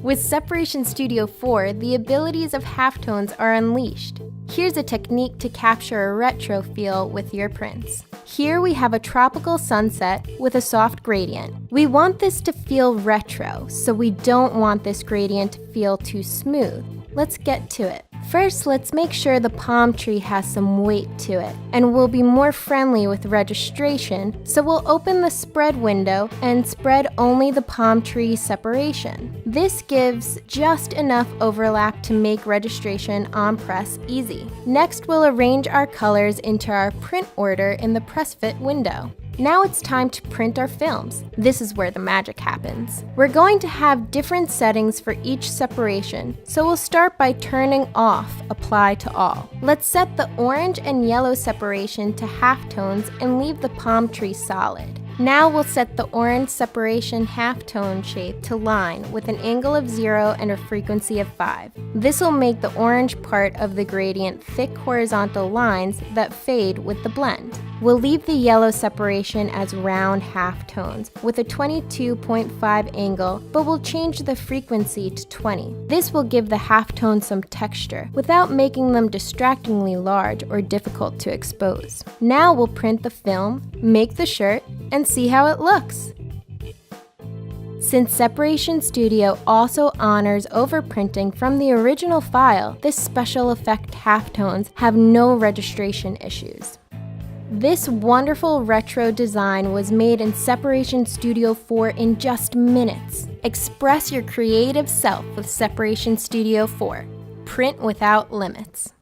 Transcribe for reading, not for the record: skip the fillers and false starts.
With Separation Studio 4, the abilities of halftones are unleashed. Here's a technique to capture a retro feel with your prints. Here we have a tropical sunset with a soft gradient. We want this to feel retro, so we don't want this gradient to feel too smooth. Let's get to it. First, let's make sure the palm tree has some weight to it, and we'll be more friendly with registration, so we'll open the spread window and spread only the palm tree separation. This gives just enough overlap to make registration on press easy. Next, we'll arrange our colors into our print order in the PressFit window. Now it's time to print our films. This is where the magic happens. We're going to have different settings for each separation, so we'll start by turning off Apply to All. Let's set the orange and yellow separation to halftones and leave the palm tree solid. Now we'll set the orange separation halftone shape to line with an angle of 0 and a frequency of 5. This will make the orange part of the gradient thick horizontal lines that fade with the blend. We'll leave the yellow separation as round halftones with a 22.5 angle, but we'll change the frequency to 20. This will give the halftone some texture without making them distractingly large or difficult to expose. Now we'll print the film, make the shirt, and see how it looks. Since Separation Studio also honors overprinting from the original file, this special effect halftones have no registration issues. This wonderful retro design was made in Separation Studio 4 in just minutes. Express your creative self with Separation Studio 4. Print without limits.